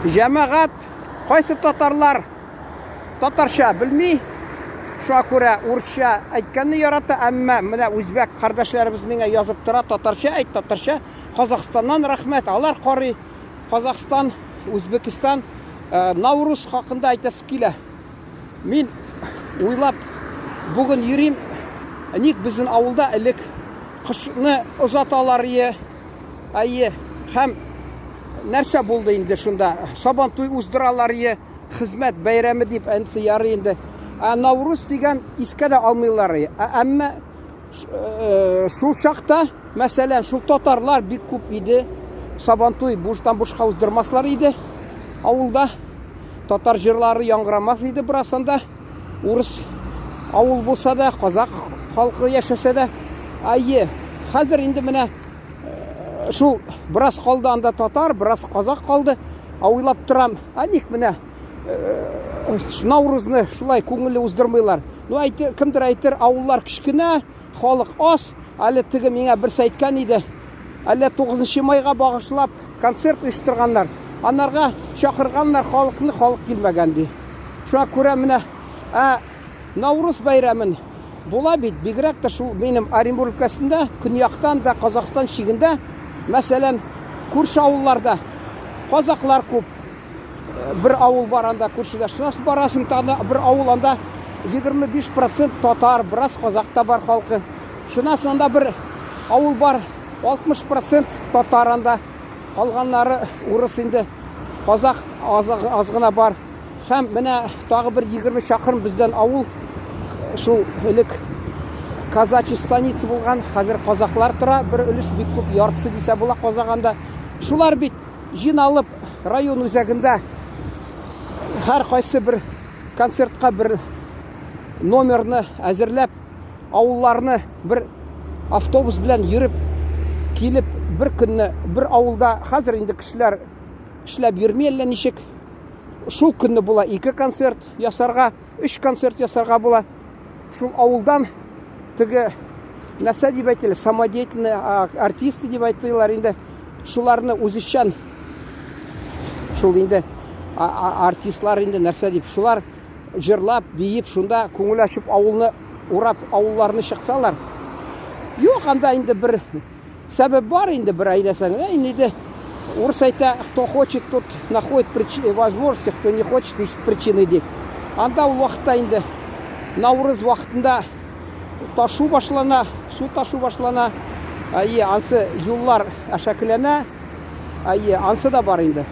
Жәмәғат қайсы татарлар татарша білмей, шуңа күрә урысча әйткәнне ярата, әмма менә үзбәк кардәшләребез миңа язып тора, татарча әйт, татарча. Казакъстаннан рәхмәт, алар карый. Казакъстан, Үзбәкстан, Наурыз хакында әйтәсе килә. Мин уйлап бүген йөрим, ник безнең авылда элек кышны озаталар ие, һәм нәрсә булды инде шунда? Сабантуй уздыралар ие, хезмәт бәйрәме дип әнсе ярый инде. Наурыз дигән искә дә алмыйлар ие. Әмма шул чакта, мәсәлән, шул татарлар бик күп иде. Сабантуй буштан-бушка уздырмаслар иде. Авылда татар җырлары яңгырамас иде бурасында. Урыс авыл булса да, казак халкы яшәсә дә, хәзер инде менә шул бераз калды анда татар, бераз казак калды. Уйлап торам, ник менә Наурызны шулай күңелле уздырмыйлар. Кемдер әйтер, авыллар кичкенә, халык аз. Әле теге миңа берсе әйткән иде. Әле 9 майга багышлап концерт оештырганнар. Анарга чакырганнар халыкны, халык килмәгән ди. Шуңа күрә менә Наурыз бәйрәмен була бит, бигрәк тә шул минем Оренбур өлкәсендә, көньяктан да Казакъстан чигендә, мәсәлән, күрше авылларда казаклар күп. Бер авыл бар анда күршедә, шунысы барасың тагы бер авыл анда 25% татар, бераз казакта бар халкы. Шунысы анда бер авыл бар 60% татар анда, калганнары урыс инде, казак аз гына бар. Һәм менә тагы бер 20 чакрым бездән авыл, шул элек казачий станица булган, хәзер казаклар тора, бер өлеш бик күп, яртысы дисә була казаганда. Шулар бит җыйналып район үзәгендә һәр кайсы бер концертка бер номерны әзерләп, авылларны бер автобус белән йөреп килеп, бер көнне бер авылда хәзер инде кешеләр эшләп йөрми әллә ничек. Шул көнне була 2 концерт ясарга, 3 концерт ясарга була. Шул авылдан теге нәрсә дип әйтелә, самодеятельный артисты дип әйтәләр инде. Шуларны үзешчән, шул инде артистлар инде нәрсә дип, шулар җырлап, биеп, шунда күңел ачып авылны урап, авылларны чыксалар. Юк, анда инде бер сәбәп бар инде, бер әйдәсәң, инде урыс әйтә, кто хочет, тот находит возможности, кто не хочет, ищет причины дип. Анда ул вакытта инде Наурыз вакытында ташу башлана, су ташу башлана. Ансы юллар әшәкеләнә. Ансы да бар инде.